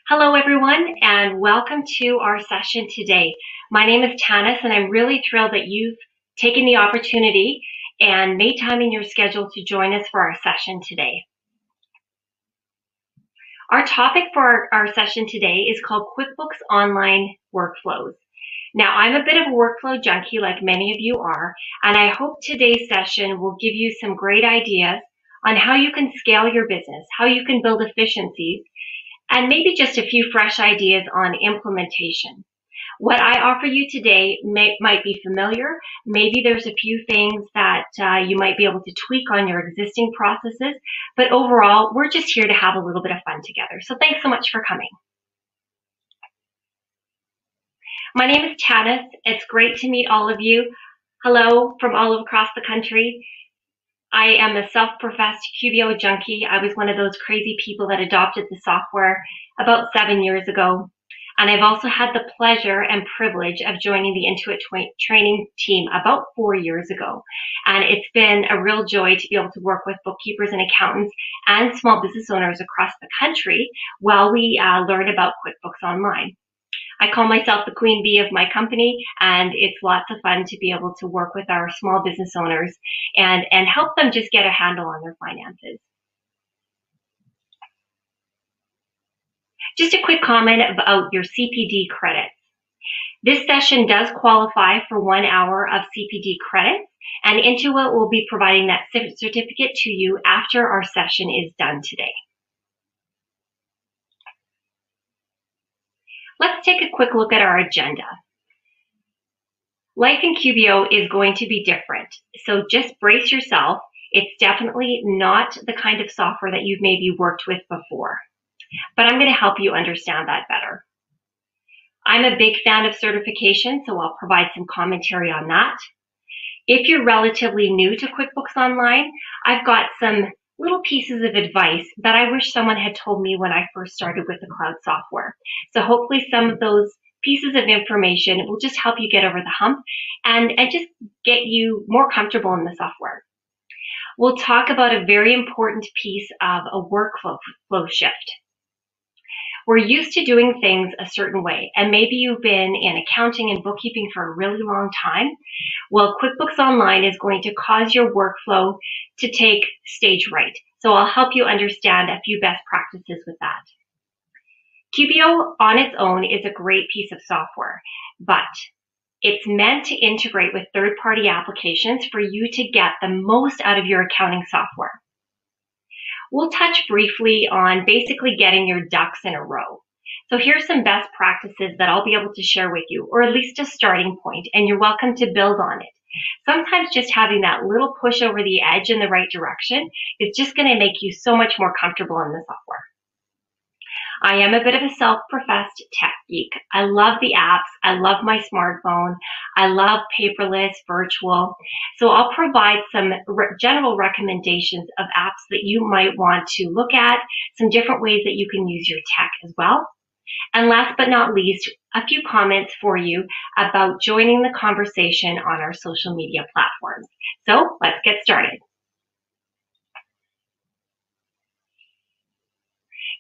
Hello, everyone, and welcome to our session today. My name is Tanis, and I'm really thrilled that you've taken the opportunity and made time in your schedule to join us for our session today. Our topic for our session today is called QuickBooks Online Workflows. Now, I'm a bit of a workflow junkie like many of you are, and I hope today's session will give you some great ideas on how you can scale your business, how you can build efficiencies, and maybe just a few fresh ideas on implementation. What I offer you today might be familiar. Maybe there's a few things that you might be able to tweak on your existing processes, but overall, we're just here to have a little bit of fun together. So thanks so much for coming. My name is Tanis. It's great to meet all of you. Hello from all across the country. I am a self-professed QBO junkie. I was one of those crazy people that adopted the software about 7 years ago. And I've also had the pleasure and privilege of joining the Intuit training team about 4 years ago. And it's been a real joy to be able to work with bookkeepers and accountants and small business owners across the country while we learn about QuickBooks Online. I call myself the queen bee of my company, and it's lots of fun to be able to work with our small business owners and help them just get a handle on their finances. Just a quick comment about your CPD credits. This session does qualify for 1 hour of CPD credits, and Intuit will be providing that certificate to you after our session is done today. Let's take a quick look at our agenda. Life in QBO is going to be different, so just brace yourself. It's definitely not the kind of software that you've maybe worked with before, but I'm going to help you understand that better. I'm a big fan of certification, so I'll provide some commentary on that. If you're relatively new to QuickBooks Online, I've got some little pieces of advice that I wish someone had told me when I first started with the cloud software. So hopefully some of those pieces of information will just help you get over the hump and just get you more comfortable in the software. We'll talk about a very important piece of a workflow shift. We're used to doing things a certain way, and maybe you've been in accounting and bookkeeping for a really long time. Well, QuickBooks Online is going to cause your workflow to take stage right. So I'll help you understand a few best practices with that. QBO on its own is a great piece of software, but it's meant to integrate with third-party applications for you to get the most out of your accounting software. We'll touch briefly on basically getting your ducks in a row. So here's some best practices that I'll be able to share with you, or at least a starting point, and you're welcome to build on it. Sometimes just having that little push over the edge in the right direction is just going to make you so much more comfortable in the software. I am a bit of a self-professed tech geek. I love the apps. I love my smartphone. I love paperless, virtual. So I'll provide some general recommendations of apps that you might want to look at, some different ways that you can use your tech as well. And last but not least, a few comments for you about joining the conversation on our social media platforms. So let's get started.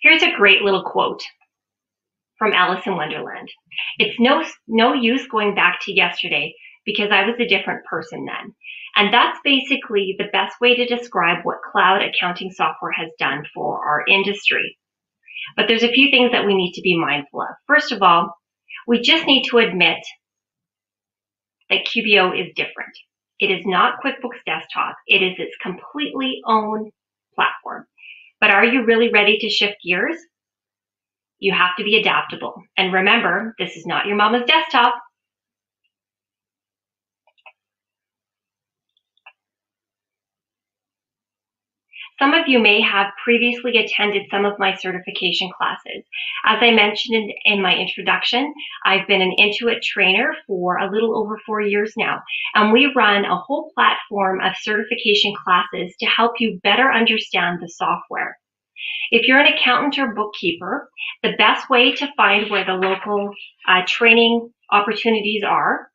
Here's a great little quote from Alice in Wonderland. It's no use going back to yesterday because I was a different person then. And that's basically the best way to describe what cloud accounting software has done for our industry. But there's a few things that we need to be mindful of. First of all, we just need to admit that QBO is different. It is not QuickBooks Desktop. It is its completely own platform. But are you really ready to shift gears? You have to be adaptable. And remember, this is not your mama's desktop. Some of you may have previously attended some of my certification classes. As I mentioned in my introduction, I've been an Intuit trainer for a little over 4 years now, and we run a whole platform of certification classes to help you better understand the software. If you're an accountant or bookkeeper, the best way to find where the local training opportunities are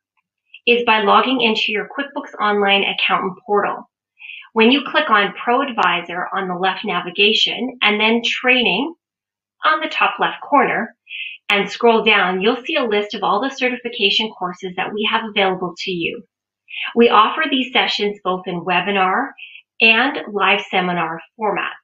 is by logging into your QuickBooks Online accountant portal. When you click on Pro Advisor on the left navigation and then Training on the top left corner and scroll down, you'll see a list of all the certification courses that we have available to you. We offer these sessions both in webinar and live seminar formats.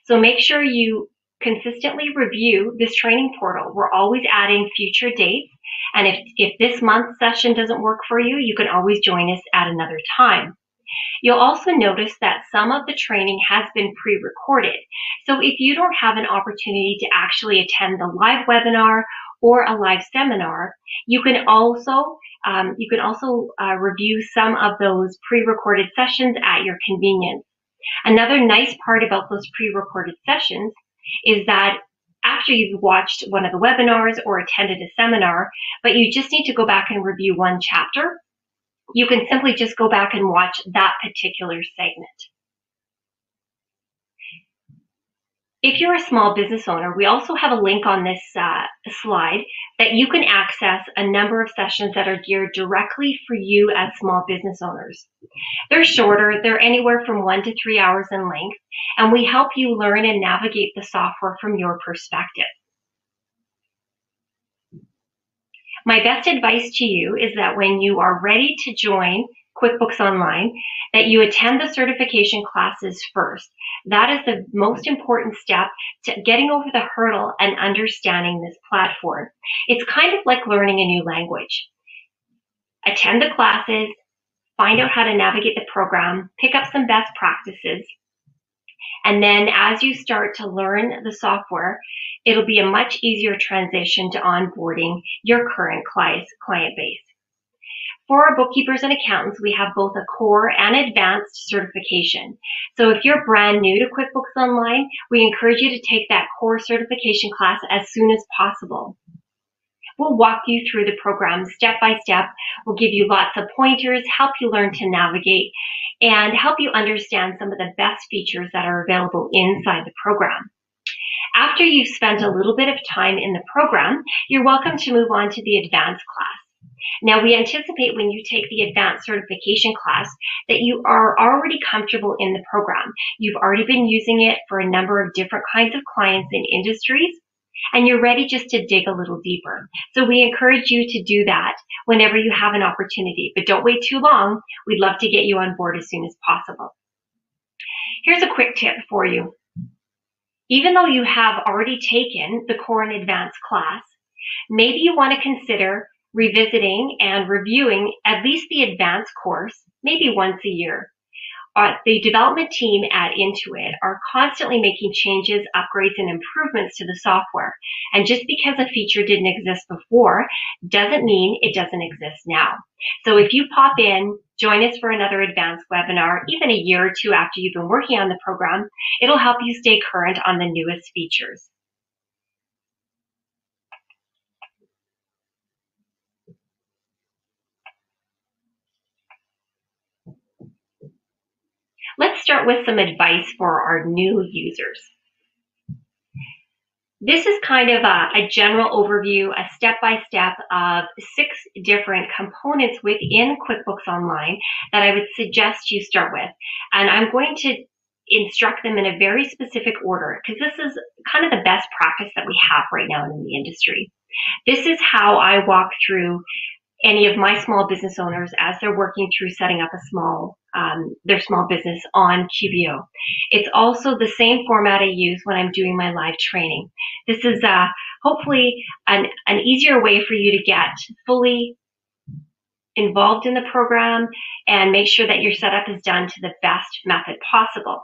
So make sure you consistently review this training portal. We're always adding future dates, and if this month's session doesn't work for you, you can always join us at another time. You'll also notice that some of the training has been pre-recorded. So if you don't have an opportunity to actually attend the live webinar or a live seminar, you can also review some of those pre-recorded sessions at your convenience. Another nice part about those pre-recorded sessions is that after you've watched one of the webinars or attended a seminar, but you just need to go back and review one chapter, you can simply just go back and watch that particular segment. If you're a small business owner, we also have a link on this slide that you can access a number of sessions that are geared directly for you as small business owners. They're shorter, they're anywhere from 1 to 3 hours in length, and we help you learn and navigate the software from your perspective. My best advice to you is that when you are ready to join QuickBooks Online, that you attend the certification classes first. That is the most important step to getting over the hurdle and understanding this platform. It's kind of like learning a new language. Attend the classes, find out how to navigate the program, pick up some best practices, and then as you start to learn the software, it'll be a much easier transition to onboarding your current client base. For our bookkeepers and accountants, we have both a core and advanced certification. So if you're brand new to QuickBooks Online, we encourage you to take that core certification class as soon as possible. We'll walk you through the program step by step. We'll give you lots of pointers, help you learn to navigate, and help you understand some of the best features that are available inside the program. After you've spent a little bit of time in the program, you're welcome to move on to the advanced class. Now, we anticipate when you take the advanced certification class that you are already comfortable in the program. You've already been using it for a number of different kinds of clients and industries, and you're ready just to dig a little deeper. So we encourage you to do that whenever you have an opportunity, but don't wait too long. We'd love to get you on board as soon as possible. Here's a quick tip for you. Even though you have already taken the core and advanced class, maybe you want to consider revisiting and reviewing at least the advanced course, maybe once a year. The development team at Intuit are constantly making changes, upgrades, and improvements to the software. And just because a feature didn't exist before doesn't mean it doesn't exist now. So if you pop in, join us for another advanced webinar, even a year or two after you've been working on the program, it'll help you stay current on the newest features. Let's start with some advice for our new users. This is kind of a general overview, a step-by-step of 6 different components within QuickBooks Online that I would suggest you start with. And I'm going to instruct them in a very specific order because this is kind of the best practice that we have right now in the industry. This is how I walk through any of my small business owners as they're working through setting up their small business on QBO. It's also the same format I use when I'm doing my live training. This is hopefully an easier way for you to get fully involved in the program and make sure that your setup is done to the best method possible.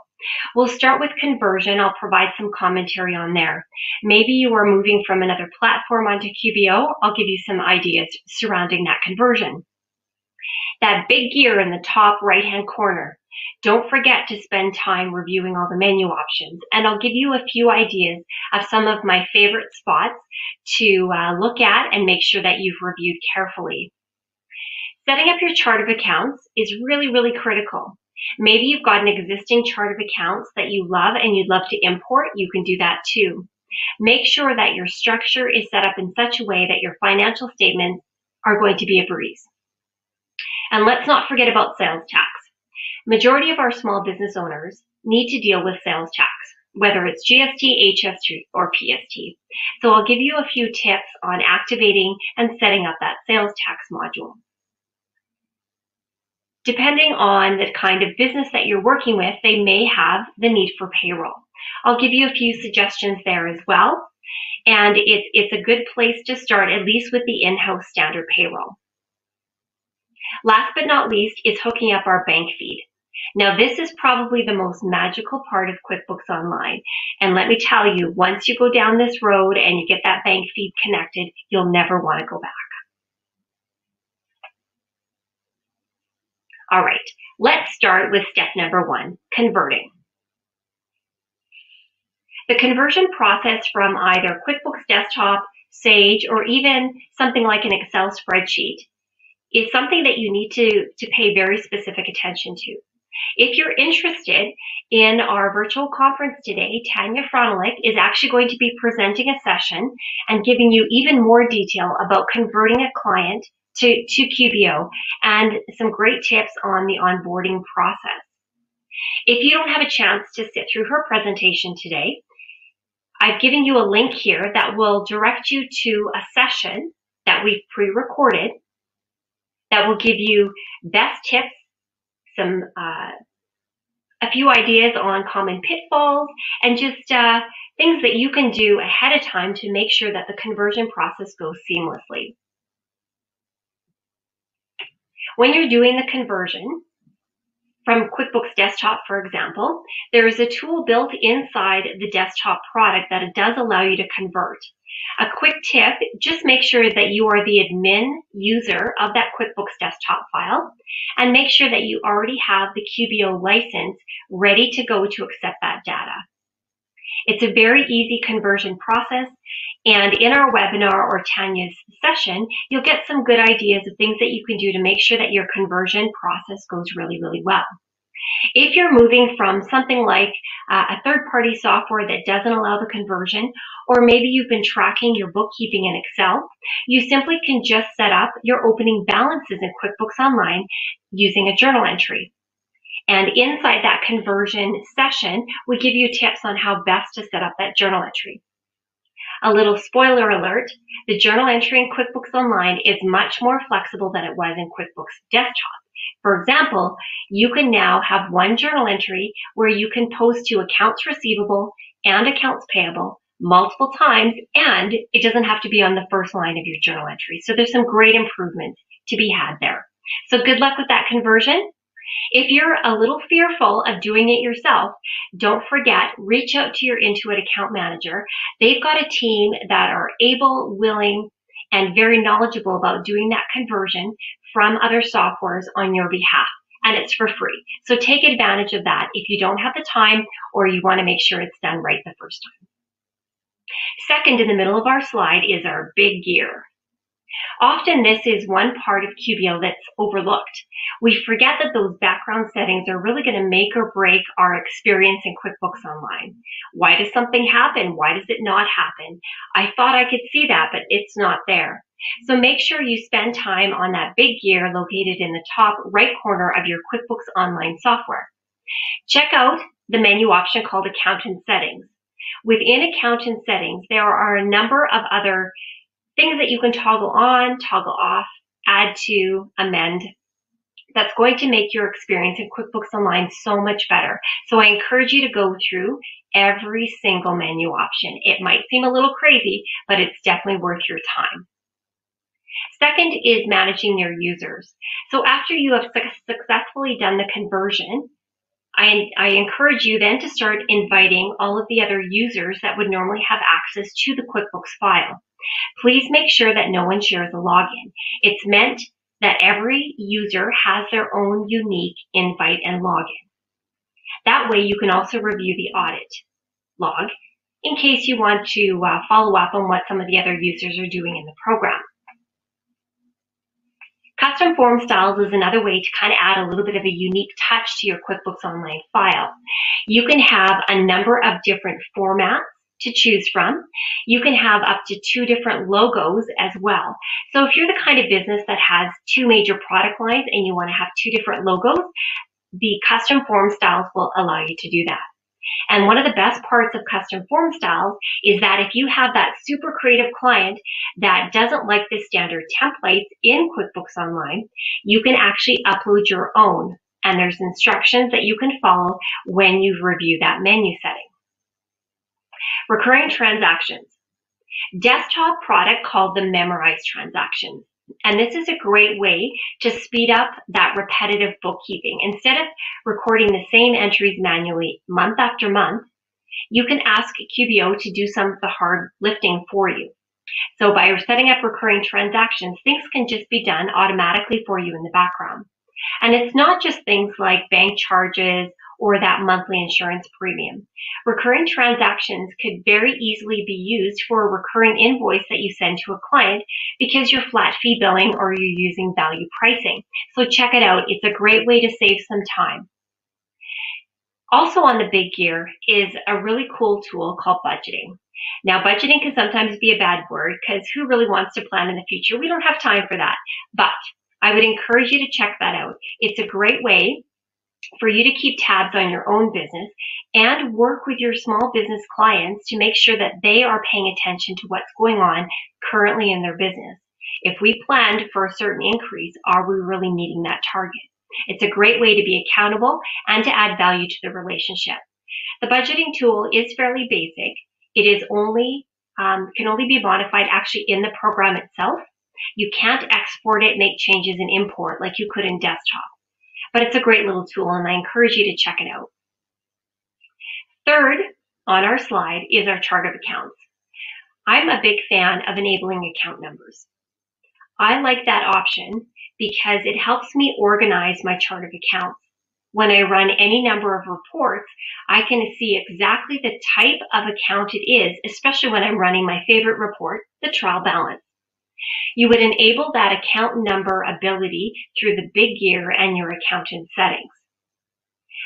We'll start with conversion. I'll provide some commentary on there. Maybe you are moving from another platform onto QBO. I'll give you some ideas surrounding that conversion. That big gear in the top right-hand corner. Don't forget to spend time reviewing all the menu options. And I'll give you a few ideas of some of my favorite spots to look at and make sure that you've reviewed carefully. Setting up your chart of accounts is really, really critical. Maybe you've got an existing chart of accounts that you love and you'd love to import. You can do that too. Make sure that your structure is set up in such a way that your financial statements are going to be a breeze. And let's not forget about sales tax. Majority of our small business owners need to deal with sales tax. whether it's GST, HST, or PST. So I'll give you a few tips on activating and setting up that sales tax module. Depending on the kind of business that you're working with, they may have the need for payroll. I'll give you a few suggestions there as well. And it's a good place to start, at least with the in-house standard payroll. Last but not least is hooking up our bank feed. Now, this is probably the most magical part of QuickBooks Online. And let me tell you, once you go down this road and you get that bank feed connected, you'll never want to go back. All right, let's start with step number 1, converting. The conversion process from either QuickBooks Desktop, Sage, or even something like an Excel spreadsheet is something that you need to pay very specific attention to. If you're interested in our virtual conference today, Tanya Fronelich is actually going to be presenting a session and giving you even more detail about converting a client to QBO and some great tips on the onboarding process. If you don't have a chance to sit through her presentation today, I've given you a link here that will direct you to a session that we've pre-recorded that will give you best tips, a few ideas on common pitfalls, and just things that you can do ahead of time to make sure that the conversion process goes seamlessly. When you're doing the conversion from QuickBooks Desktop, for example, there is a tool built inside the desktop product that it does allow you to convert. A quick tip, just make sure that you are the admin user of that QuickBooks Desktop file and make sure that you already have the QBO license ready to go to accept that data. It's a very easy conversion process, and in our webinar or Tanya's session, you'll get some good ideas of things that you can do to make sure that your conversion process goes really, really well. If you're moving from something like a third-party software that doesn't allow the conversion, or maybe you've been tracking your bookkeeping in Excel, you simply can just set up your opening balances in QuickBooks Online using a journal entry. And inside that conversion session, we give you tips on how best to set up that journal entry. A little spoiler alert, the journal entry in QuickBooks Online is much more flexible than it was in QuickBooks Desktop. For example, you can now have one journal entry where you can post to accounts receivable and accounts payable multiple times, and it doesn't have to be on the first line of your journal entry. So there's some great improvements to be had there. So good luck with that conversion. If you're a little fearful of doing it yourself, don't forget, reach out to your Intuit account manager. They've got a team that are able, willing, and very knowledgeable about doing that conversion from other softwares on your behalf. And it's for free. So take advantage of that if you don't have the time or you want to make sure it's done right the first time. Second, in the middle of our slide is our big gear. Often this is one part of QBO that's overlooked. We forget that those background settings are really going to make or break our experience in QuickBooks Online. Why does something happen? Why does it not happen? I thought I could see that, but it's not there. So make sure you spend time on that big gear located in the top right corner of your QuickBooks Online software. Check out the menu option called Accountant Settings. Within Accountant Settings, there are a number of other things that you can toggle on, toggle off, add to, amend. That's going to make your experience in QuickBooks Online so much better. So I encourage you to go through every single menu option. It might seem a little crazy, but it's definitely worth your time. Second is managing your users. So after you have successfully done the conversion, I encourage you then to start inviting all of the other users that would normally have access to the QuickBooks file. Please make sure that no one shares a login. It's meant that every user has their own unique invite and login. That way you can also review the audit log in case you want to follow up on what some of the other users are doing in the program. Custom form styles is another way to kind of add a little bit of a unique touch to your QuickBooks Online file. You can have a number of different formats to choose from. You can have up to 2 different logos as well. So if you're the kind of business that has 2 major product lines and you want to have 2 different logos, the custom form styles will allow you to do that. And one of the best parts of custom form styles is that if you have that super creative client that doesn't like the standard templates in QuickBooks Online, you can actually upload your own. And there's instructions that you can follow when you review that menu setting. Recurring transactions. Desktop product called the Memorize transactions. And this is a great way to speed up that repetitive bookkeeping. Instead of recording the same entries manually month after month, you can ask QBO to do some of the hard lifting for you. So by setting up recurring transactions, things can just be done automatically for you in the background. And it's not just things like bank charges or that monthly insurance premium. Recurring transactions could very easily be used for a recurring invoice that you send to a client because you're flat fee billing or you're using value pricing. So check it out. It's a great way to save some time. Also on the big gear is a really cool tool called budgeting. Now, budgeting can sometimes be a bad word because who really wants to plan in the future? We don't have time for that. But I would encourage you to check that out. It's a great way for you to keep tabs on your own business and work with your small business clients to make sure that they are paying attention to what's going on currently in their business. If we planned for a certain increase, are we really meeting that target? It's a great way to be accountable and to add value to the relationship. The budgeting tool is fairly basic. It is can only be modified actually in the program itself. You can't export it, make changes, and import like you could in desktop. But it's a great little tool, and I encourage you to check it out. Third on our slide is our chart of accounts. I'm a big fan of enabling account numbers. I like that option because it helps me organize my chart of accounts. When I run any number of reports, I can see exactly the type of account it is, especially when I'm running my favorite report, the trial balance. You would enable that account number ability through the big gear and your accountant settings.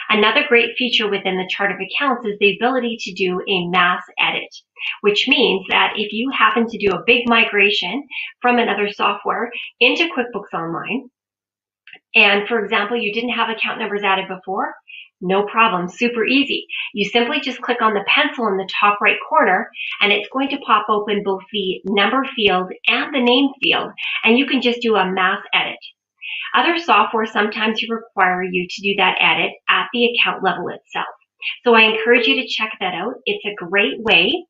Another great feature within the chart of accounts is the ability to do a mass edit, which means that if you happen to do a big migration from another software into QuickBooks Online, and for example, you didn't have account numbers added before, no problem, super easy. You simply just click on the pencil in the top right corner and it's going to pop open both the number field and the name field, and you can just do a mass edit. Other software sometimes require you to do that edit at the account level itself. So I encourage you to check that out. It's a great way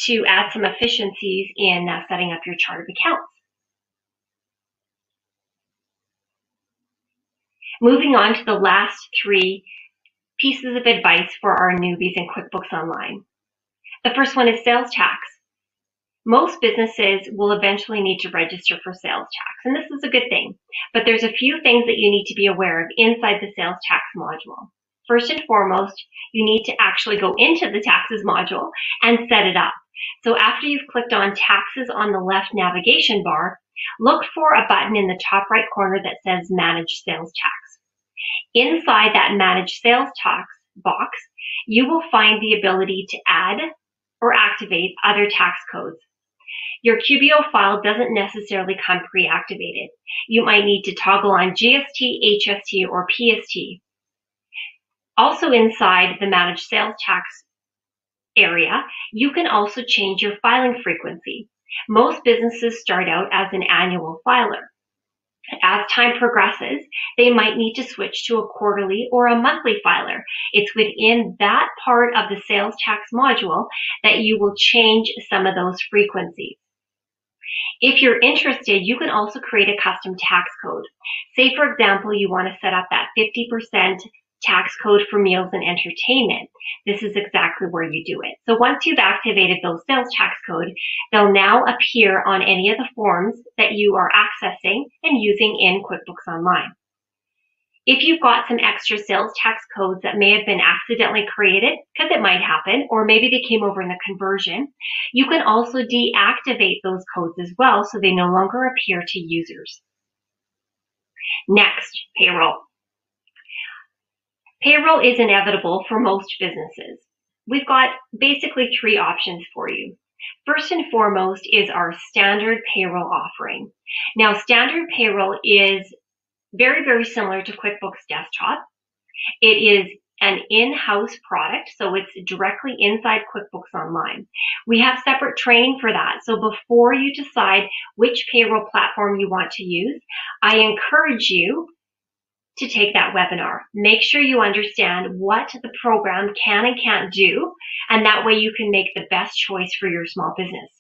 to add some efficiencies in setting up your chart of accounts. Moving on to the last three pieces of advice for our newbies in QuickBooks Online. The first one is sales tax. Most businesses will eventually need to register for sales tax, and this is a good thing. But there's a few things that you need to be aware of inside the sales tax module. First and foremost, you need to actually go into the taxes module and set it up. So after you've clicked on taxes on the left navigation bar, look for a button in the top right corner that says Manage Sales Tax. Inside that Manage Sales Tax box, you will find the ability to add or activate other tax codes. Your QBO file doesn't necessarily come pre-activated. You might need to toggle on GST, HST, or PST. Also inside the Manage Sales Tax area, you can also change your filing frequency. Most businesses start out as an annual filer. As time progresses, they might need to switch to a quarterly or a monthly filer. It's within that part of the sales tax module that you will change some of those frequencies. If you're interested, you can also create a custom tax code. Say, for example, you want to set up that 50% tax code for meals and entertainment. This is exactly where you do it. So once you've activated those sales tax code, they'll now appear on any of the forms that you are accessing and using in QuickBooks Online. If you've got some extra sales tax codes that may have been accidentally created, because it might happen, or maybe they came over in the conversion, you can also deactivate those codes as well so they no longer appear to users. Next, payroll. Payroll is inevitable for most businesses. We've got basically three options for you. First and foremost is our standard payroll offering. Now, standard payroll is very, very similar to QuickBooks Desktop. It is an in-house product, so it's directly inside QuickBooks Online. We have separate training for that. So before you decide which payroll platform you want to use, I encourage you to take that webinar. Make sure you understand what the program can and can't do, and that way you can make the best choice for your small business.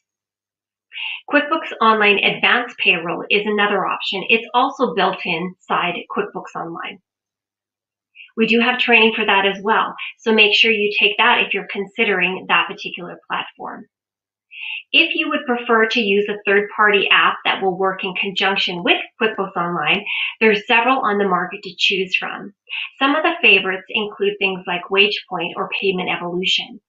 QuickBooks Online Advanced Payroll is another option. It's also built inside QuickBooks Online. We do have training for that as well, so make sure you take that if you're considering that particular platform. If you would prefer to use a third-party app that will work in conjunction with QuickBooks Online, there's several on the market to choose from. Some of the favorites include things like WagePoint or Payment Evolution.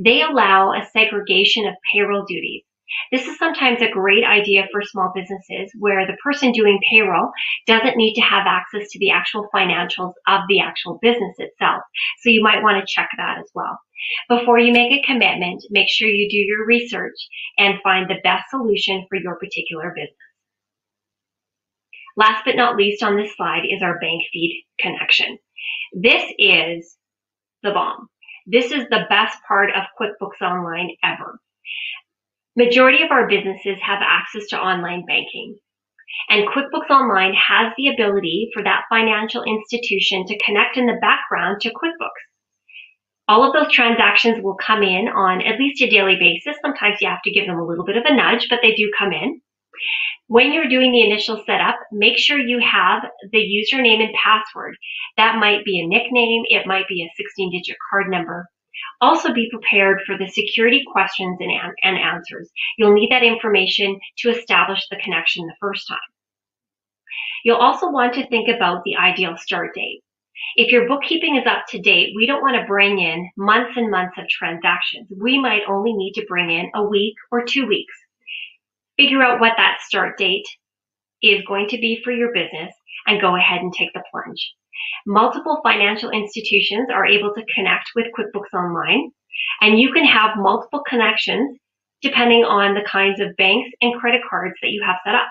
They allow a segregation of payroll duties. This is sometimes a great idea for small businesses where the person doing payroll doesn't need to have access to the actual financials of the actual business itself. So you might want to check that as well. Before you make a commitment, make sure you do your research and find the best solution for your particular business. Last but not least on this slide is our bank feed connection. This is the bomb. This is the best part of QuickBooks Online ever. Majority of our businesses have access to online banking, and QuickBooks Online has the ability for that financial institution to connect in the background to QuickBooks. All of those transactions will come in on at least a daily basis. Sometimes you have to give them a little bit of a nudge, but they do come in. When you're doing the initial setup, make sure you have the username and password. That might be a nickname, it might be a 16-digit card number. Also be prepared for the security questions and answers. You'll need that information to establish the connection the first time. You'll also want to think about the ideal start date. If your bookkeeping is up to date, we don't want to bring in months and months of transactions. We might only need to bring in a week or 2 weeks. Figure out what that start date is going to be for your business and go ahead and take the plunge. Multiple financial institutions are able to connect with QuickBooks Online, and you can have multiple connections depending on the kinds of banks and credit cards that you have set up.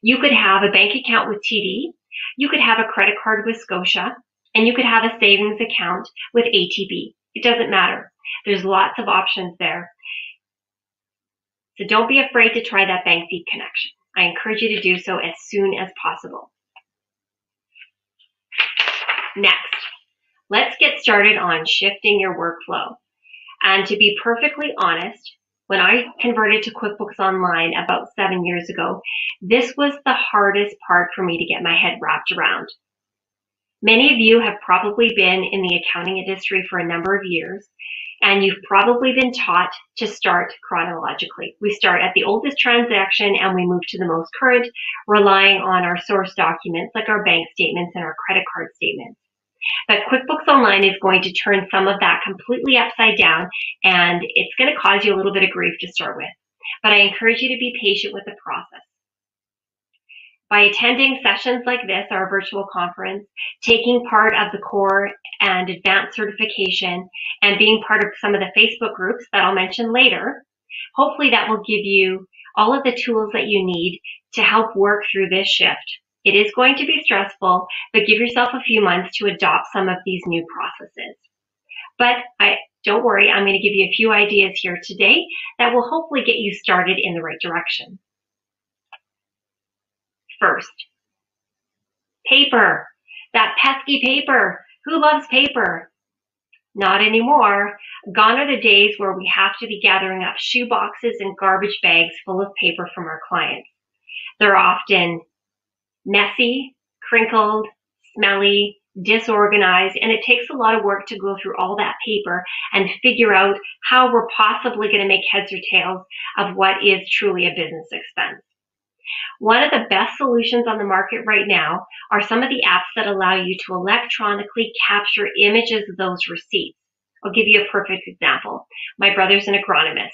You could have a bank account with TD, you could have a credit card with Scotia, and you could have a savings account with ATB. It doesn't matter. There's lots of options there. So don't be afraid to try that bank feed connection. I encourage you to do so as soon as possible. Next, let's get started on shifting your workflow. And to be perfectly honest, when I converted to QuickBooks Online about 7 years ago, this was the hardest part for me to get my head wrapped around. Many of you have probably been in the accounting industry for a number of years, and you've probably been taught to start chronologically. We start at the oldest transaction and we move to the most current, relying on our source documents like our bank statements and our credit card statements. But QuickBooks Online is going to turn some of that completely upside down, and it's going to cause you a little bit of grief to start with. But I encourage you to be patient with the process. By attending sessions like this, our virtual conference, taking part of the core and advanced certification, and being part of some of the Facebook groups that I'll mention later, hopefully that will give you all of the tools that you need to help work through this shift. It is going to be stressful, but give yourself a few months to adopt some of these new processes. But don't worry, I'm going to give you a few ideas here today that will hopefully get you started in the right direction. First, paper. That pesky paper. Who loves paper? Not anymore. Gone are the days where we have to be gathering up shoe boxes and garbage bags full of paper from our clients. They're often messy, crinkled, smelly, disorganized, and it takes a lot of work to go through all that paper and figure out how we're possibly going to make heads or tails of what is truly a business expense. One of the best solutions on the market right now are some of the apps that allow you to electronically capture images of those receipts. I'll give you a perfect example. My brother's an agronomist.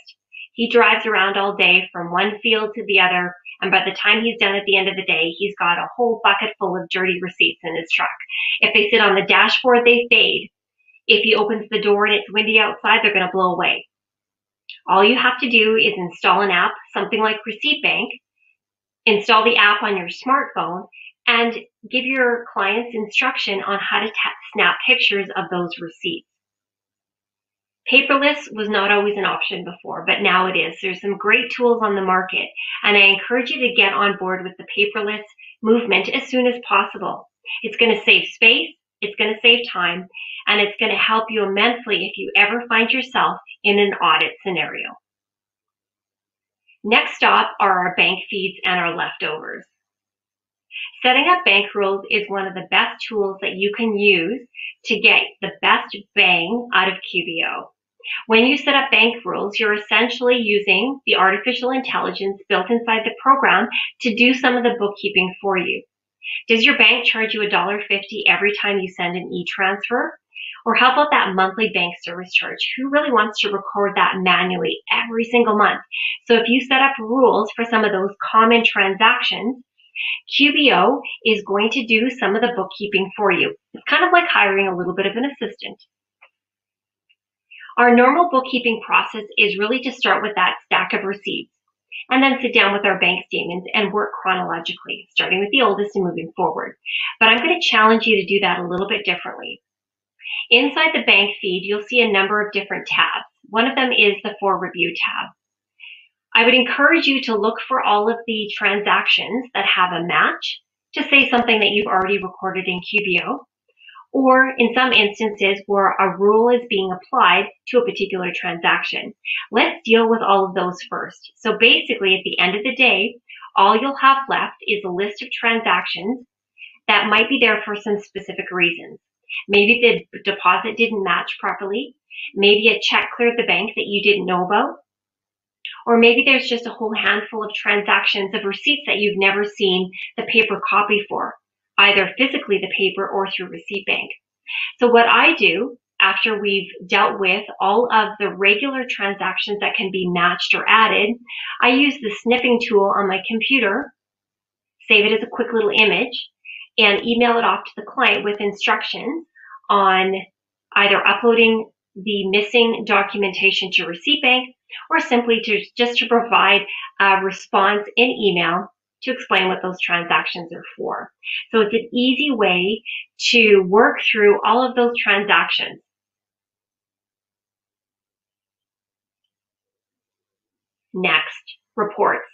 He drives around all day from one field to the other, and by the time he's done at the end of the day, he's got a whole bucket full of dirty receipts in his truck. If they sit on the dashboard, they fade. If he opens the door and it's windy outside, they're going to blow away. All you have to do is install an app, something like Receipt Bank, install the app on your smartphone, and give your clients instruction on how to snap pictures of those receipts. Paperless was not always an option before, but now it is. There's some great tools on the market, and I encourage you to get on board with the paperless movement as soon as possible. It's going to save space, it's going to save time, and it's going to help you immensely if you ever find yourself in an audit scenario. Next up are our bank feeds and our leftovers. Setting up bank rules is one of the best tools that you can use to get the best bang out of QBO. When you set up bank rules, you're essentially using the artificial intelligence built inside the program to do some of the bookkeeping for you. Does your bank charge you $1.50 every time you send an e-transfer? Or how about that monthly bank service charge? Who really wants to record that manually every single month? So if you set up rules for some of those common transactions, QBO is going to do some of the bookkeeping for you. It's kind of like hiring a little bit of an assistant. Our normal bookkeeping process is really to start with that stack of receipts and then sit down with our bank statements and work chronologically, starting with the oldest and moving forward. But I'm going to challenge you to do that a little bit differently. Inside the bank feed, you'll see a number of different tabs. One of them is the For Review tab. I would encourage you to look for all of the transactions that have a match to say something that you've already recorded in QBO, or in some instances where a rule is being applied to a particular transaction. Let's deal with all of those first. So basically, at the end of the day, all you'll have left is a list of transactions that might be there for some specific reasons. Maybe the deposit didn't match properly. Maybe a check cleared the bank that you didn't know about. Or maybe there's just a whole handful of transactions of receipts that you've never seen the paper copy for, either physically the paper or through Receipt Bank. So what I do after we've dealt with all of the regular transactions that can be matched or added, I use the snipping tool on my computer, save it as a quick little image, and email it off to the client with instructions on either uploading the missing documentation to Receipt Bank or simply just to provide a response in email to explain what those transactions are for. So it's an easy way to work through all of those transactions. Next, reports.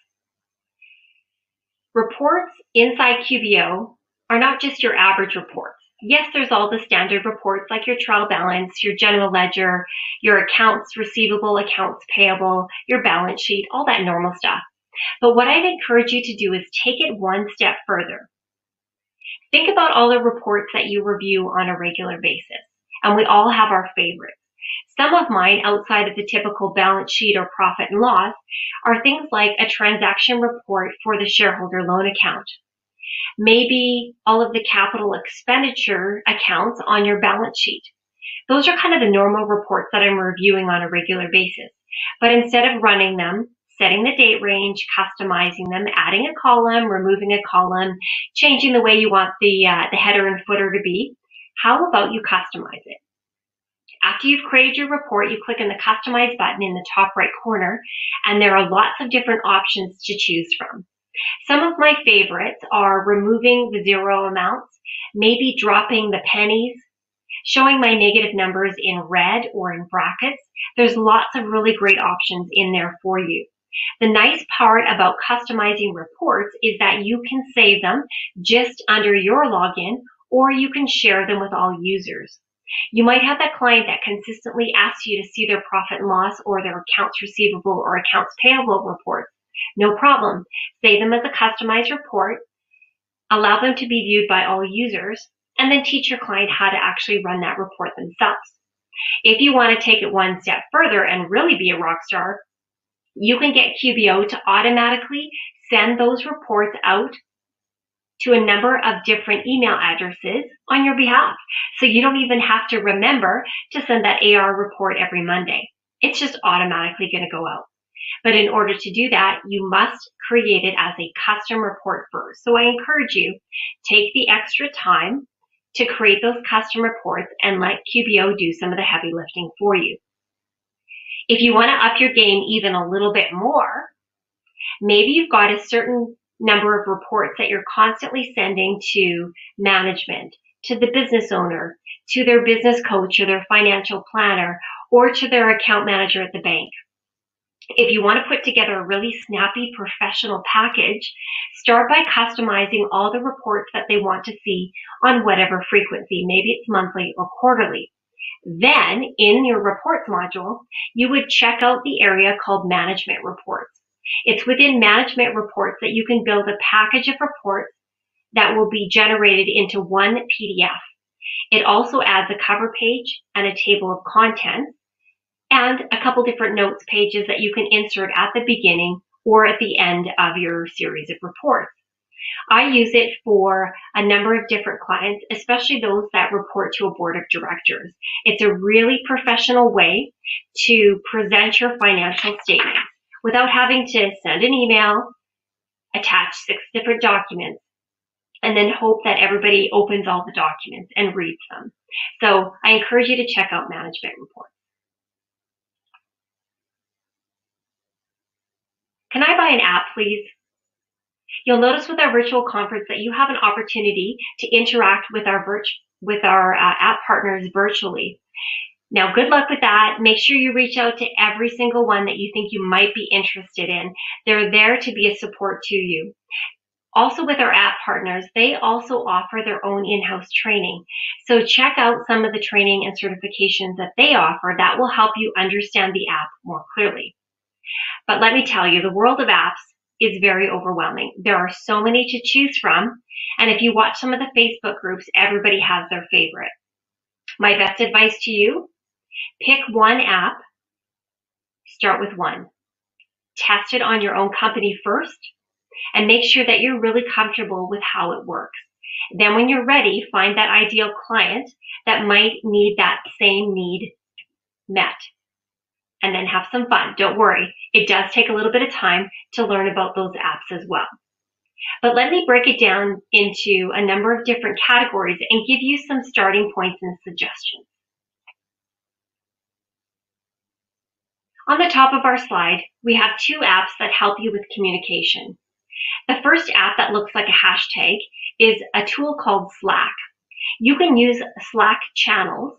Reports inside QBO are not just your average reports. Yes, there's all the standard reports like your trial balance, your general ledger, your accounts receivable, accounts payable, your balance sheet, all that normal stuff. But what I'd encourage you to do is take it one step further. Think about all the reports that you review on a regular basis, and we all have our favorites. Some of mine, outside of the typical balance sheet or profit and loss, are things like a transaction report for the shareholder loan account. Maybe all of the capital expenditure accounts on your balance sheet. Those are kind of the normal reports that I'm reviewing on a regular basis. But instead of running them, setting the date range, customizing them, adding a column, removing a column, changing the way you want the header and footer to be, how about you customize it? After you've created your report, you click on the Customize button in the top right corner, and there are lots of different options to choose from. Some of my favorites are removing the zero amounts, maybe dropping the pennies, showing my negative numbers in red or in brackets. There's lots of really great options in there for you. The nice part about customizing reports is that you can save them just under your login, or you can share them with all users. You might have that client that consistently asks you to see their profit and loss or their accounts receivable or accounts payable reports. No problem. Save them as a customized report, allow them to be viewed by all users, and then teach your client how to actually run that report themselves. If you want to take it one step further and really be a rock star, you can get QBO to automatically send those reports out to a number of different email addresses on your behalf. So you don't even have to remember to send that AR report every Monday. It's just automatically going to go out. But in order to do that, you must create it as a custom report first. So I encourage you, take the extra time to create those custom reports and let QBO do some of the heavy lifting for you. If you want to up your game even a little bit more, maybe you've got a certain number of reports that you're constantly sending to management, to the business owner, to their business coach or their financial planner, or to their account manager at the bank. If you want to put together a really snappy professional package, start by customizing all the reports that they want to see on whatever frequency. Maybe it's monthly or quarterly. Then in your reports module, you would check out the area called management reports. It's within management reports that you can build a package of reports that will be generated into one PDF. It also adds a cover page and a table of contents and a couple different notes pages that you can insert at the beginning or at the end of your series of reports. I use it for a number of different clients, especially those that report to a board of directors. It's a really professional way to present your financial statements without having to send an email, attach 6 different documents, and then hope that everybody opens all the documents and reads them. So I encourage you to check out management reports. Can I buy an app, please? You'll notice with our virtual conference that you have an opportunity to interact with our app partners virtually. Now, good luck with that. Make sure you reach out to every single one that you think you might be interested in. They're there to be a support to you. Also with our app partners, they also offer their own in-house training. So check out some of the training and certifications that they offer. That will help you understand the app more clearly. But let me tell you, the world of apps is very overwhelming. There are so many to choose from. And if you watch some of the Facebook groups, everybody has their favorite. My best advice to you, pick one app, start with one. Test it on your own company first and make sure that you're really comfortable with how it works. Then when you're ready, find that ideal client that might need that same need met. And then have some fun. Don't worry, it does take a little bit of time to learn about those apps as well. But let me break it down into a number of different categories and give you some starting points and suggestions. On the top of our slide, we have 2 apps that help you with communication. The first app that looks like a hashtag is a tool called Slack. You can use Slack channels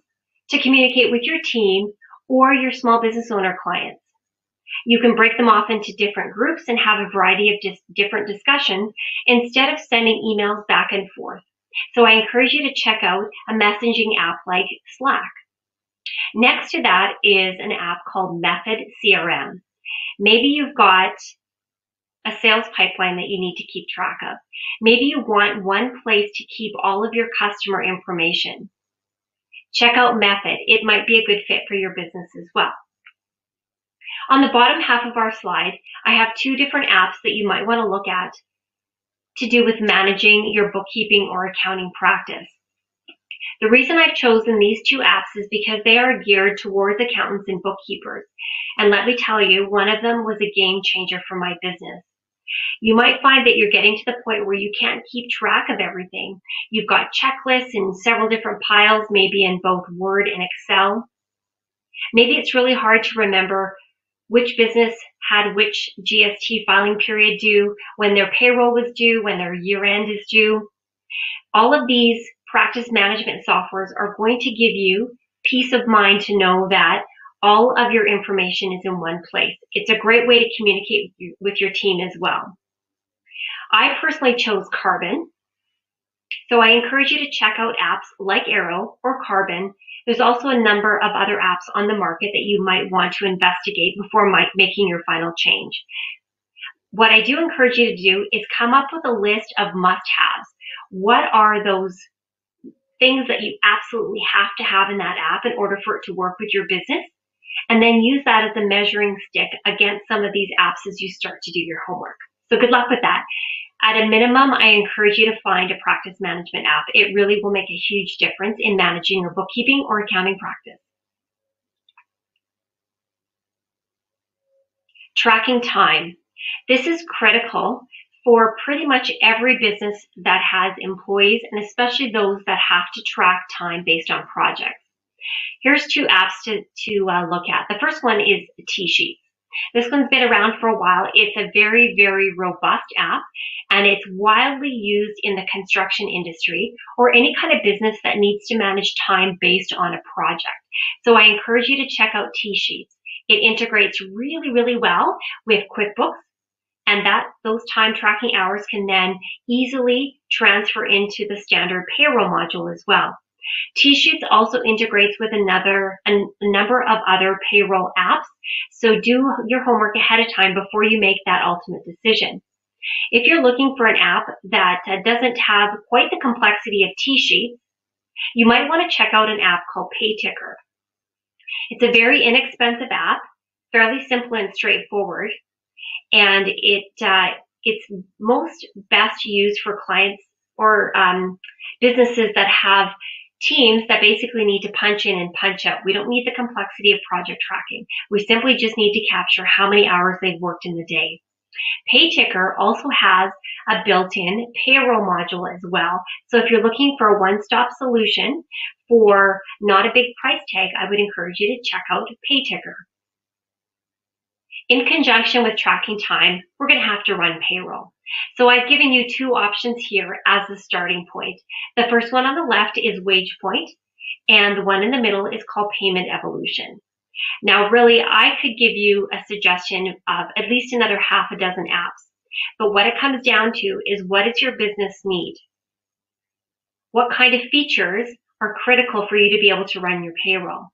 to communicate with your team or your small business owner clients. You can break them off into different groups and have a variety of different discussions instead of sending emails back and forth. So I encourage you to check out a messaging app like Slack. Next to that is an app called Method CRM. Maybe you've got a sales pipeline that you need to keep track of. Maybe you want one place to keep all of your customer information. Check out Method. It might be a good fit for your business as well. On the bottom half of our slide, I have 2 different apps that you might want to look at to do with managing your bookkeeping or accounting practice. The reason I've chosen these 2 apps is because they are geared towards accountants and bookkeepers. And let me tell you, one of them was a game changer for my business. You might find that you're getting to the point where you can't keep track of everything. You've got checklists in several different piles, maybe in both Word and Excel. Maybe it's really hard to remember which business had which GST filing period due, when their payroll was due, when their year end is due. All of these practice management softwares are going to give you peace of mind to know that all of your information is in one place. It's a great way to communicate with your team as well. I personally chose Carbon, so I encourage you to check out apps like Arrow or Carbon. There's also a number of other apps on the market that you might want to investigate before making your final change. What I do encourage you to do is come up with a list of must-haves. What are those things that you absolutely have to have in that app in order for it to work with your business? And then use that as a measuring stick against some of these apps as you start to do your homework. So good luck with that. At a minimum, I encourage you to find a practice management app. It really will make a huge difference in managing your bookkeeping or accounting practice. Tracking time. This is critical for pretty much every business that has employees, and especially those that have to track time based on projects. Here's 2 apps to look at. The first one is T-Sheets. This one's been around for a while. It's a very, very robust app, and it's widely used in the construction industry or any kind of business that needs to manage time based on a project. So I encourage you to check out T-Sheets. It integrates really, really well with QuickBooks, and those time tracking hours can then easily transfer into the standard payroll module as well. T-Sheets also integrates with a number of other payroll apps, so do your homework ahead of time before you make that ultimate decision. If you're looking for an app that doesn't have quite the complexity of T-Sheets, you might want to check out an app called Payticker. It's a very inexpensive app, fairly simple and straightforward, and it's most best used for clients or businesses that have teams that basically need to punch in and punch out. We don't need the complexity of project tracking. We simply just need to capture how many hours they've worked in the day. Payticker also has a built-in payroll module as well. So if you're looking for a one-stop solution for not a big price tag, I would encourage you to check out Payticker. In conjunction with tracking time, we're going to have to run payroll. So I've given you two options here as the starting point. The first one on the left is WagePoint, and the one in the middle is called Payment Evolution. Now, really, I could give you a suggestion of at least another half a dozen apps, but what it comes down to is, what does your business need? What kind of features are critical for you to be able to run your payroll?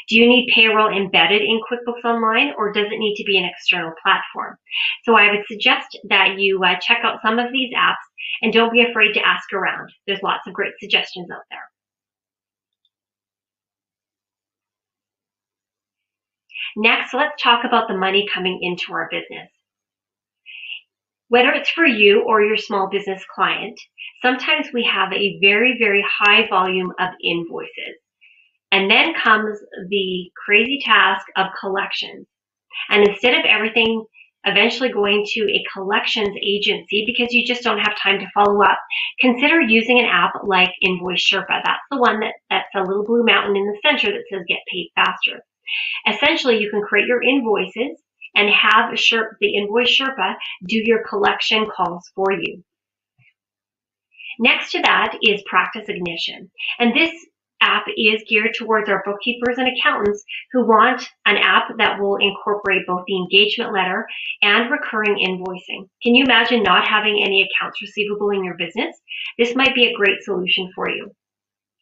Do you need payroll embedded in QuickBooks Online, or does it need to be an external platform? So I would suggest that you check out some of these apps, and don't be afraid to ask around. There's lots of great suggestions out there. Next, let's talk about the money coming into our business. Whether it's for you or your small business client, sometimes we have a very, very high volume of invoices. And then comes the crazy task of collections. And instead of everything eventually going to a collections agency because you just don't have time to follow up, consider using an app like Invoice Sherpa. That's the one that's a little blue mountain in the center that says Get Paid Faster. Essentially, you can create your invoices and have the Invoice Sherpa do your collection calls for you. Next to that is Practice Ignition. And this app is geared towards our bookkeepers and accountants who want an app that will incorporate both the engagement letter and recurring invoicing. Can you imagine not having any accounts receivable in your business? This might be a great solution for you.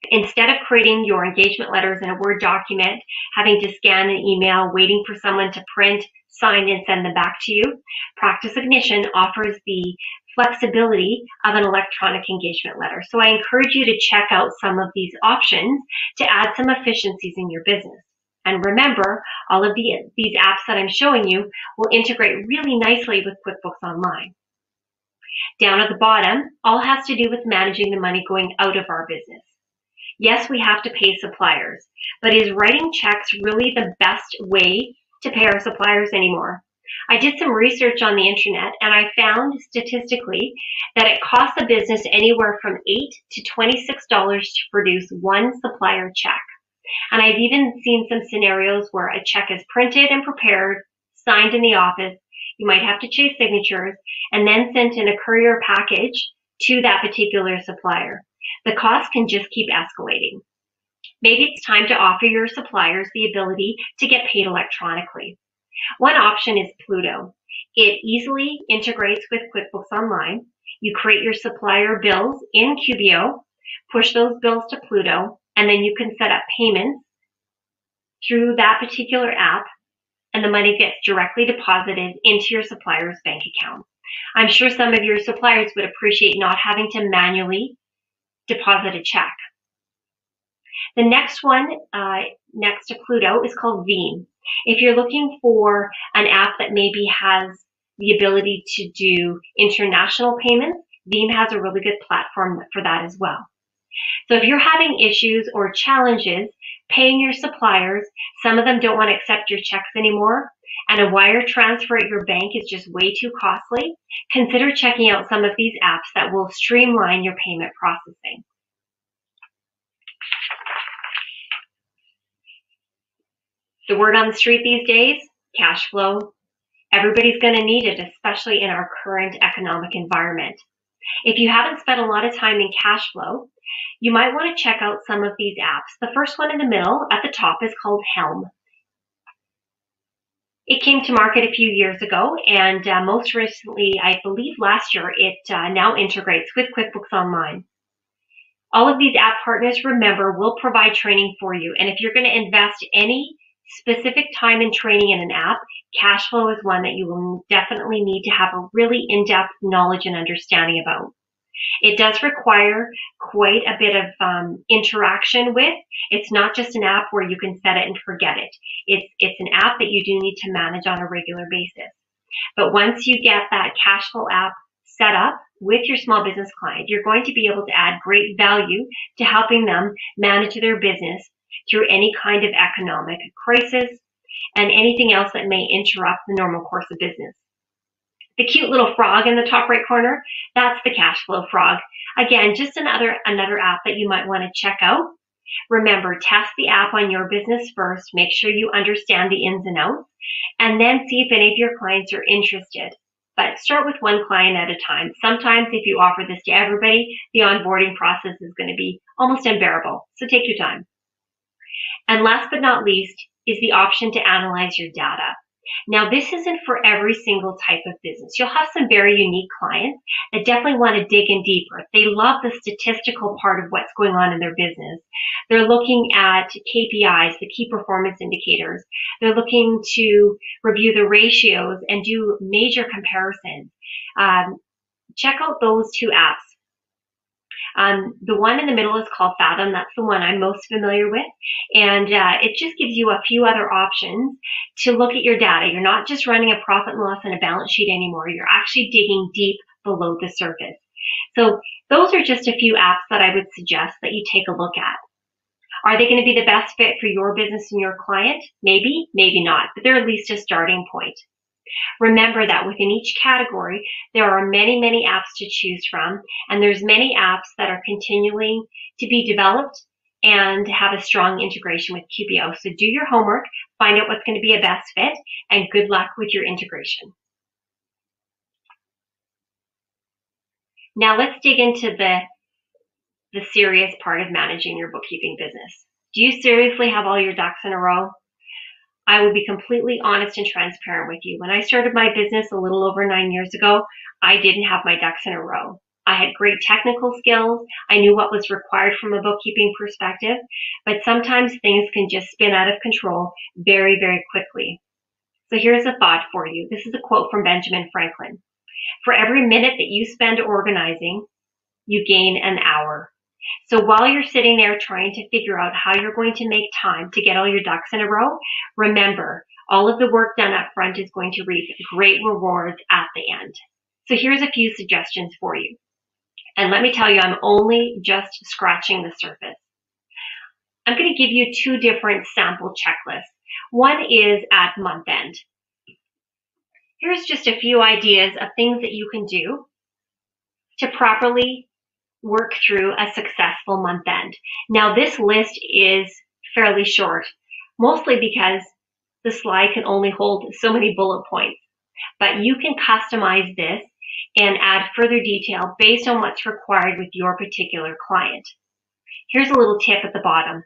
Instead of creating your engagement letters in a Word document, having to scan an email, waiting for someone to print, sign, and send them back to you, Practice Ignition offers the flexibility of an electronic engagement letter. So I encourage you to check out some of these options to add some efficiencies in your business. And remember, all of these apps that I'm showing you will integrate really nicely with QuickBooks Online. Down at the bottom, all has to do with managing the money going out of our business. Yes, we have to pay suppliers, but is writing checks really the best way to pay our suppliers anymore? I did some research on the internet, and I found statistically that it costs a business anywhere from $8 to $26 to produce one supplier check. And I've even seen some scenarios where a check is printed and prepared, signed in the office. You might have to chase signatures, and then sent in a courier package to that particular supplier. The cost can just keep escalating. Maybe it's time to offer your suppliers the ability to get paid electronically. One option is Pluto. It easily integrates with QuickBooks Online. You create your supplier bills in QBO, push those bills to Pluto, and then you can set up payments through that particular app, and the money gets directly deposited into your supplier's bank account. I'm sure some of your suppliers would appreciate not having to manually deposit a check. The next one, next to Pluto, is called Veeam. If you're looking for an app that maybe has the ability to do international payments, Veeam has a really good platform for that as well. So if you're having issues or challenges paying your suppliers, some of them don't want to accept your checks anymore, and a wire transfer at your bank is just way too costly, consider checking out some of these apps that will streamline your payment processing. The word on the street these days, cash flow. Everybody's going to need it, especially in our current economic environment. If you haven't spent a lot of time in cash flow, you might want to check out some of these apps. The first one in the middle at the top is called Helm. It came to market a few years ago, and most recently, I believe last year, it now integrates with QuickBooks Online. All of these app partners, remember, will provide training for you. And if you're going to invest any specific time in training in an app, cash flow is one that you will definitely need to have a really in-depth knowledge and understanding about. It does require quite a bit of interaction with. It's not just an app where you can set it and forget it. It's an app that you do need to manage on a regular basis. But once you get that cash flow app set up with your small business client, you're going to be able to add great value to helping them manage their business through any kind of economic crisis and anything else that may interrupt the normal course of business. The cute little frog in the top right corner, that's the cash flow frog. Again, just another app that you might want to check out. Remember, test the app on your business first. Make sure you understand the ins and outs, and then see if any of your clients are interested. But start with one client at a time. Sometimes if you offer this to everybody, the onboarding process is going to be almost unbearable. So take your time. And last but not least is the option to analyze your data. Now, this isn't for every single type of business. You'll have some very unique clients that definitely want to dig in deeper. They love the statistical part of what's going on in their business. They're looking at KPIs, the key performance indicators. They're looking to review the ratios and do major comparisons. Check out those two apps. The one in the middle is called Fathom. That's the one I'm most familiar with. And it just gives you a few other options to look at your data. You're not just running a profit and loss and a balance sheet anymore. You're actually digging deep below the surface. So those are just a few apps that I would suggest that you take a look at. Are they going to be the best fit for your business and your client? Maybe, maybe not, but they're at least a starting point. Remember that within each category, there are many, many apps to choose from, and there's many apps that are continuing to be developed and have a strong integration with QBO. So do your homework, find out what's going to be a best fit, and good luck with your integration. Now let's dig into the serious part of managing your bookkeeping business. Do you seriously have all your ducks in a row? I will be completely honest and transparent with you. When I started my business a little over 9 years ago, I didn't have my ducks in a row. I had great technical skills. I knew what was required from a bookkeeping perspective, but sometimes things can just spin out of control very, very quickly. So here's a thought for you. This is a quote from Benjamin Franklin. For every minute that you spend organizing, you gain an hour. So while you're sitting there trying to figure out how you're going to make time to get all your ducks in a row, remember, all of the work done up front is going to reap great rewards at the end. So here's a few suggestions for you. And let me tell you, I'm only just scratching the surface. I'm going to give you two different sample checklists. One is at month end. Here's just a few ideas of things that you can do to properly work through a successful month end. Now, this list is fairly short, mostly because the slide can only hold so many bullet points. But you can customize this and add further detail based on what's required with your particular client. Here's a little tip at the bottom.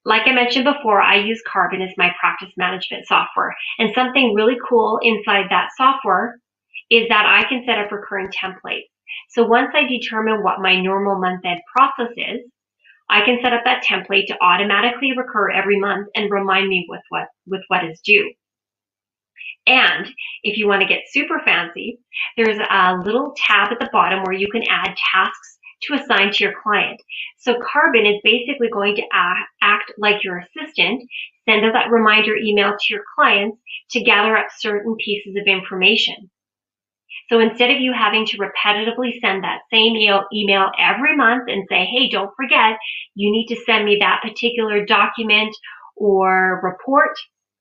Like I mentioned before, I use Carbon as my practice management software. And something really cool inside that software is that I can set up recurring templates. So once I determine what my normal month-end process is, I can set up that template to automatically recur every month and remind me with what is due. And if you want to get super fancy, there's a little tab at the bottom where you can add tasks to assign to your client. So Carbon is basically going to act like your assistant, send out that reminder email to your clients to gather up certain pieces of information. So instead of you having to repetitively send that same email every month and say, hey, don't forget, you need to send me that particular document or report,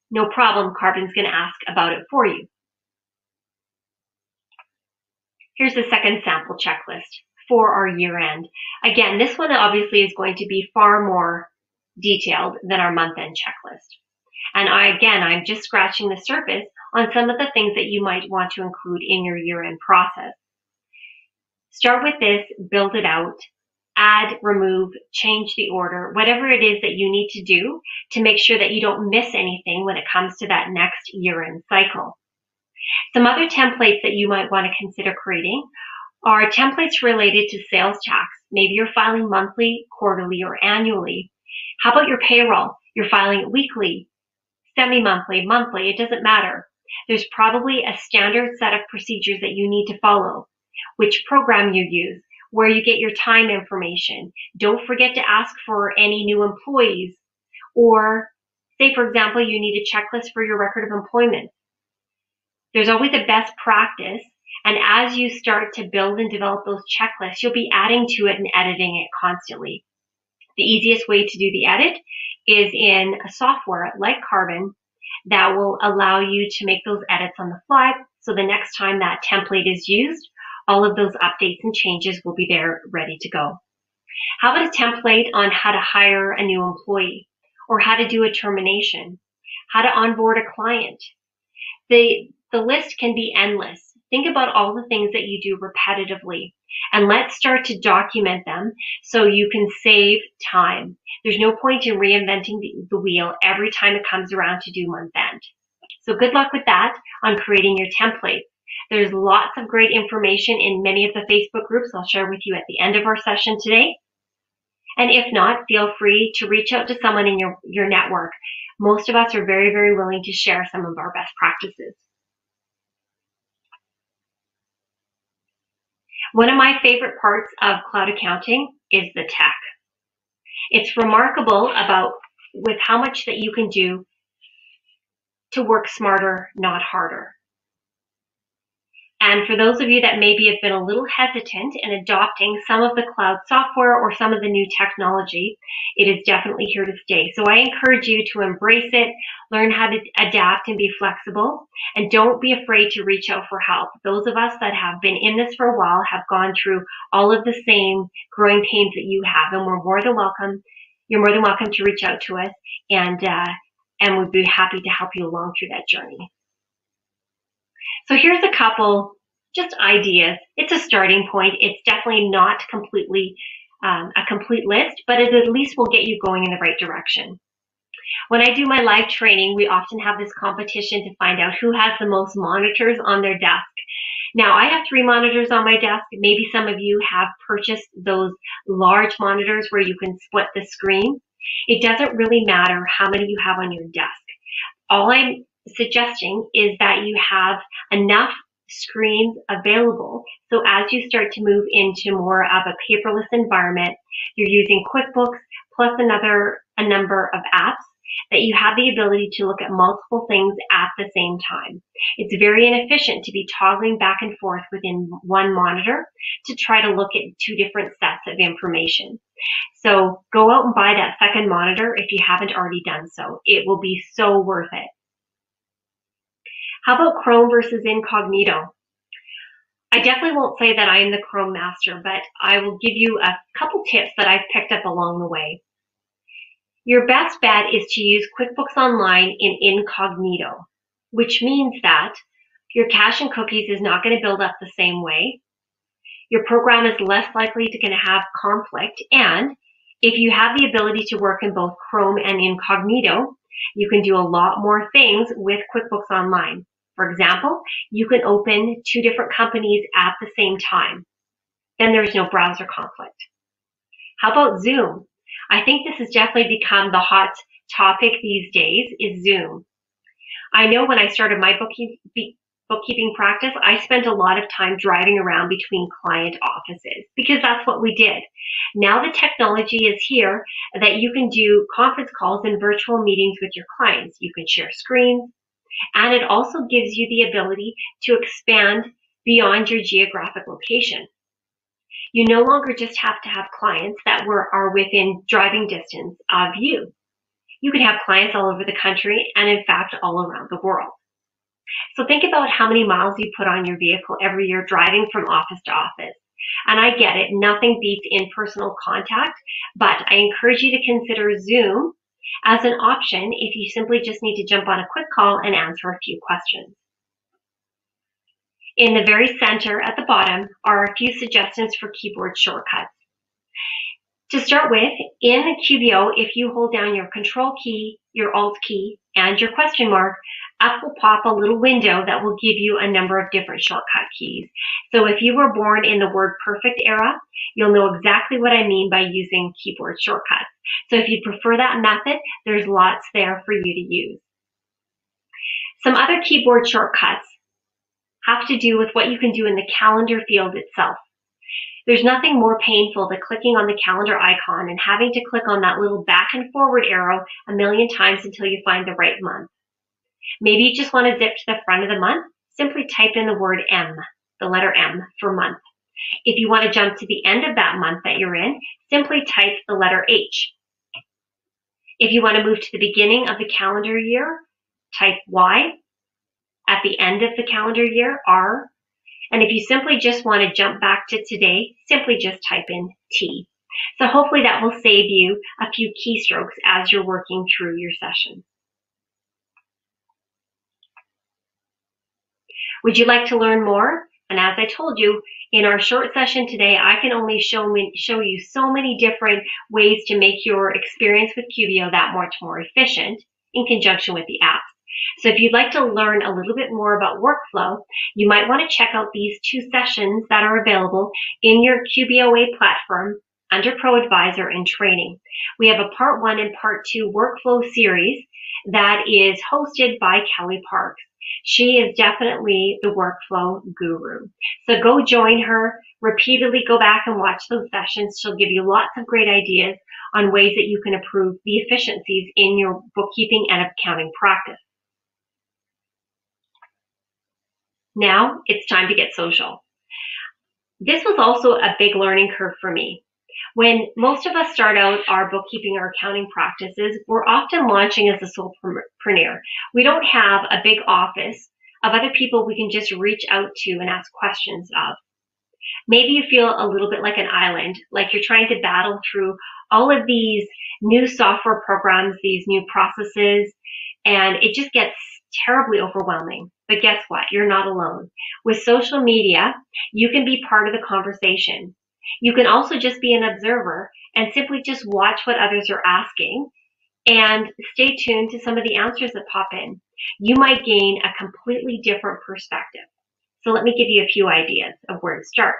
no problem, Carbon's going to ask about it for you. Here's the second sample checklist for our year end. Again, this one obviously is going to be far more detailed than our month end checklist. And I'm just scratching the surface on some of the things that you might want to include in your year-end process. Start with this, build it out, add, remove, change the order, whatever it is that you need to do to make sure that you don't miss anything when it comes to that next year-end cycle. Some other templates that you might want to consider creating are templates related to sales tax. Maybe you're filing monthly, quarterly, or annually. How about your payroll? You're filing it weekly, semi-monthly, monthly, it doesn't matter. There's probably a standard set of procedures that you need to follow. Which program you use, where you get your time information. Don't forget to ask for any new employees. Or say, for example, you need a checklist for your record of employment. There's always a best practice. And as you start to build and develop those checklists, you'll be adding to it and editing it constantly. The easiest way to do the edit is in a software like Carbon that will allow you to make those edits on the fly. So the next time that template is used, all of those updates and changes will be there ready to go. How about a template on how to hire a new employee or how to do a termination, how to onboard a client? The list can be endless. Think about all the things that you do repetitively, and let's start to document them so you can save time. There's no point in reinventing the wheel every time it comes around to do month end. So good luck with that on creating your template. There's lots of great information in many of the Facebook groups I'll share with you at the end of our session today. And if not, feel free to reach out to someone in your network. Most of us are very, very willing to share some of our best practices. One of my favorite parts of cloud accounting is the tech. It's remarkable with how much that you can do to work smarter, not harder. And for those of you that maybe have been a little hesitant in adopting some of the cloud software or some of the new technology, it is definitely here to stay. So I encourage you to embrace it, learn how to adapt and be flexible, and don't be afraid to reach out for help. Those of us that have been in this for a while have gone through all of the same growing pains that you have, and we're more than welcome. You're more than welcome to reach out to us, and we'd be happy to help you along through that journey. So here's a couple just ideas. It's a starting point. It's definitely not completely a complete list, but it at least will get you going in the right direction. When I do my live training, we often have this competition to find out who has the most monitors on their desk. Now, I have 3 monitors on my desk. Maybe some of you have purchased those large monitors where you can split the screen. It doesn't really matter how many you have on your desk. All I'm suggesting is that you have enough screens available. So as you start to move into more of a paperless environment, you're using QuickBooks plus a number of apps that you have the ability to look at multiple things at the same time. It's very inefficient to be toggling back and forth within one monitor to try to look at 2 different sets of information. So go out and buy that second monitor if you haven't already done so. It will be so worth it. How about Chrome versus Incognito? I definitely won't say that I am the Chrome master, but I will give you a couple tips that I've picked up along the way. Your best bet is to use QuickBooks Online in Incognito, which means that your cache and cookies is not going to build up the same way. Your program is less likely to going to have conflict, and if you have the ability to work in both Chrome and Incognito, you can do a lot more things with QuickBooks Online. For example, you can open 2 different companies at the same time. Then there's no browser conflict. How about Zoom? I think this has definitely become the hot topic these days, is Zoom. I know when I started my bookkeeping practice, I spent a lot of time driving around between client offices because that's what we did. Now the technology is here that you can do conference calls and virtual meetings with your clients. You can share screens, and it also gives you the ability to expand beyond your geographic location. You no longer just have to have clients that are within driving distance of you. You can have clients all over the country and, in fact, all around the world. So think about how many miles you put on your vehicle every year driving from office to office. And I get it, nothing beats in-personal contact, but I encourage you to consider Zoom as an option if you simply just need to jump on a quick call and answer a few questions. In the very center at the bottom are a few suggestions for keyboard shortcuts. To start with, in QBO, if you hold down your Control key, your Alt key, and your question mark, up will pop a little window that will give you a number of different shortcut keys. So if you were born in the WordPerfect era, you'll know exactly what I mean by using keyboard shortcuts. So if you prefer that method, there's lots there for you to use. Some other keyboard shortcuts have to do with what you can do in the calendar field itself. There's nothing more painful than clicking on the calendar icon and having to click on that little back and forward arrow a million times until you find the right month. Maybe you just want to zip to the front of the month. Simply type in the word M, the letter M for month. If you want to jump to the end of that month that you're in, simply type the letter H. If you want to move to the beginning of the calendar year, type Y. At the end of the calendar year, R. And if you simply just want to jump back to today, simply just type in T. So hopefully that will save you a few keystrokes as you're working through your session. Would you like to learn more? And as I told you, in our short session today, I can only show you so many different ways to make your experience with QBO that much more efficient in conjunction with the apps. So if you'd like to learn a little bit more about workflow, you might want to check out these 2 sessions that are available in your QBOA platform under Pro Advisor and Training. We have a Part 1 and Part 2 workflow series that is hosted by Kelly Parks. She is definitely the workflow guru. So go join her, repeatedly go back and watch those sessions. She'll give you lots of great ideas on ways that you can improve the efficiencies in your bookkeeping and accounting practice. Now it's time to get social. This was also a big learning curve for me. When most of us start out our bookkeeping or accounting practices, we're often launching as a solopreneur. We don't have a big office of other people we can just reach out to and ask questions of. Maybe you feel a little bit like an island, like you're trying to battle through all of these new software programs, these new processes, and it just gets terribly overwhelming. But guess what? You're not alone. With social media, you can be part of the conversation. You can also just be an observer and simply just watch what others are asking and stay tuned to some of the answers that pop in. You might gain a completely different perspective. So let me give you a few ideas of where to start.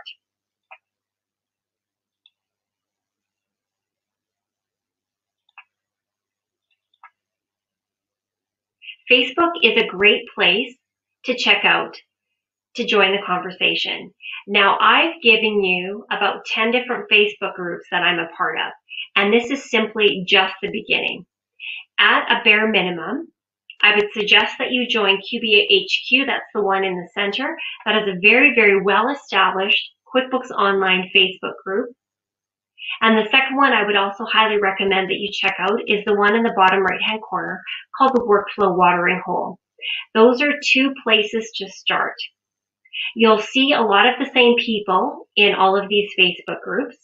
Facebook is a great place to check out to join the conversation. Now, I've given you about 10 different Facebook groups that I'm a part of, and this is simply just the beginning. At a bare minimum, I would suggest that you join QBA HQ, that's the one in the center, that is a very, very well-established QuickBooks Online Facebook group. And the second one I would also highly recommend that you check out is the one in the bottom right-hand corner called the Workflow Watering Hole. Those are 2 places to start. You'll see a lot of the same people in all of these Facebook groups.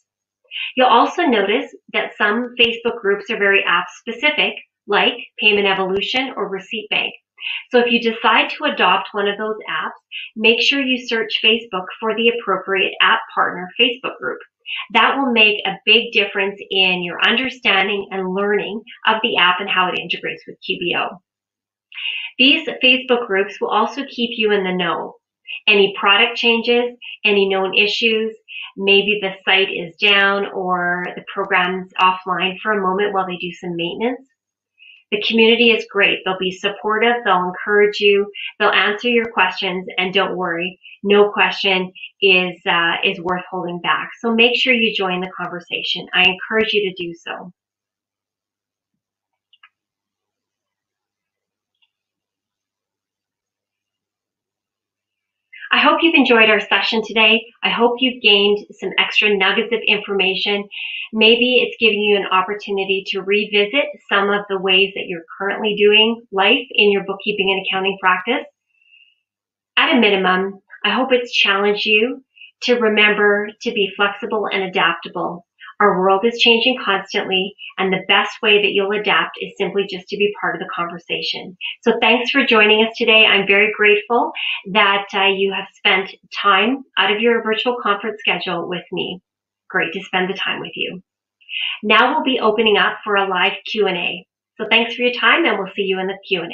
You'll also notice that some Facebook groups are very app-specific, like Payment Evolution or Receipt Bank. So if you decide to adopt one of those apps, make sure you search Facebook for the appropriate app partner Facebook group. That will make a big difference in your understanding and learning of the app and how it integrates with QBO. These Facebook groups will also keep you in the know. Any product changes, any known issues, maybe the site is down or the program's offline for a moment while they do some maintenance. The community is great. They'll be supportive, they'll encourage you, they'll answer your questions, and don't worry, no question is worth holding back. So make sure you join the conversation. I encourage you to do so. I hope you've enjoyed our session today. I hope you've gained some extra nuggets of information. Maybe it's giving you an opportunity to revisit some of the ways that you're currently doing life in your bookkeeping and accounting practice. At a minimum, I hope it's challenged you to remember to be flexible and adaptable. Our world is changing constantly, and the best way that you'll adapt is simply just to be part of the conversation. So thanks for joining us today. I'm very grateful that you have spent time out of your virtual conference schedule with me. Great to spend the time with you. Now we'll be opening up for a live Q&A. So thanks for your time, and we'll see you in the Q&A.